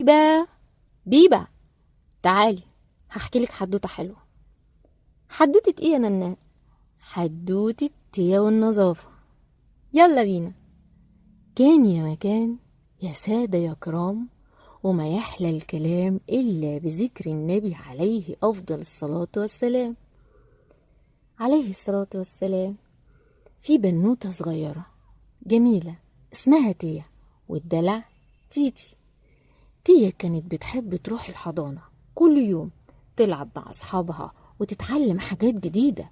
بيبا بيبا، تعالي هحكي لك حدوته حلوه. حدوته ايه يا نانا؟ حدوته تيا والنظافه. يلا بينا. كان يا مكان، يا ساده يا كرام، وما يحلى الكلام الا بذكر النبي عليه افضل الصلاه والسلام. عليه الصلاه والسلام. في بنوته صغيره جميله اسمها تيا، والدلع تيتي. تيا كانت بتحب تروح الحضانة كل يوم، تلعب مع أصحابها وتتعلم حاجات جديدة.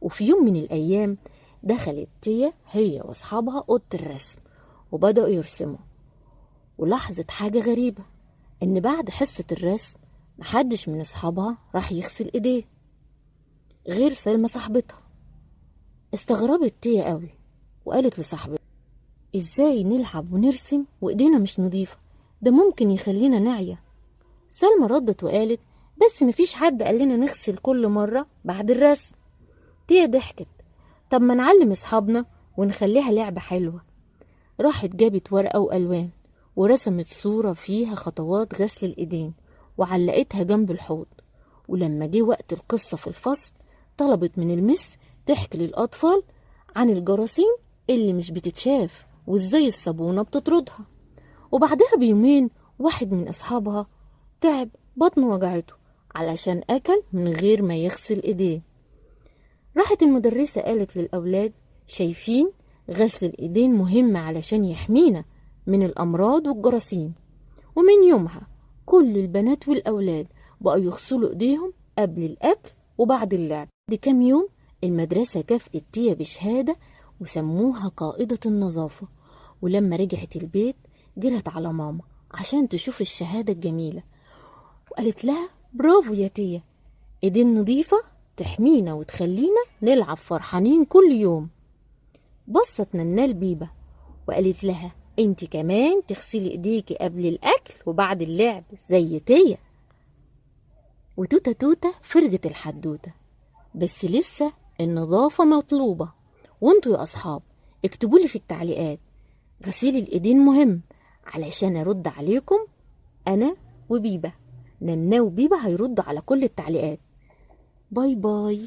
وفي يوم من الأيام دخلت تيا هي وأصحابها أوضة الرسم، وبدأوا يرسموا. ولاحظت حاجة غريبة، إن بعد حصة الرسم محدش من أصحابها راح يغسل إيديه غير سلمى صاحبتها. استغربت تيا قوي، وقالت لصاحبتها: إزاي نلعب ونرسم وإيدينا مش نضيفة؟ ده ممكن يخلينا نعيا. سلمى ردت وقالت: بس مفيش حد قال لنا نغسل كل مرة بعد الرسم. تيا ضحكت: طب ما نعلم اصحابنا ونخليها لعبة حلوة. راحت جابت ورقة وألوان ورسمت صورة فيها خطوات غسل الإيدين، وعلقتها جنب الحوض. ولما جه وقت القصة في الفصل، طلبت من المس تحكي للأطفال عن الجراثيم اللي مش بتتشاف، وازاي الصابونة بتطردها. وبعدها بيومين واحد من أصحابها تعب، بطنه وجعته علشان أكل من غير ما يغسل إيديه. راحت المدرسة قالت للأولاد: شايفين؟ غسل الإيدين مهم علشان يحمينا من الأمراض والجراثيم. ومن يومها كل البنات والأولاد بقوا يغسلوا إيديهم قبل الأكل وبعد اللعب. دي كام يوم المدرسة كافئت تيا بشهادة وسموها قائدة النظافة. ولما رجعت البيت جرت على ماما عشان تشوف الشهادة الجميلة، وقالت لها: برافو يا تيا، ايدين نظيفة تحمينا وتخلينا نلعب فرحانين كل يوم. بصت ننال بيبة وقالت لها: انت كمان تغسلي ايديكي قبل الاكل وبعد اللعب زي تيا. وتوتة توتة فرجت الحدوتة، بس لسه النظافة مطلوبة. وانتوا يا اصحاب اكتبولي في التعليقات: غسيل الايدين مهم، علشان ارد عليكم انا وبيبة. ننا وبيبة هيردوا على كل التعليقات. باي باي.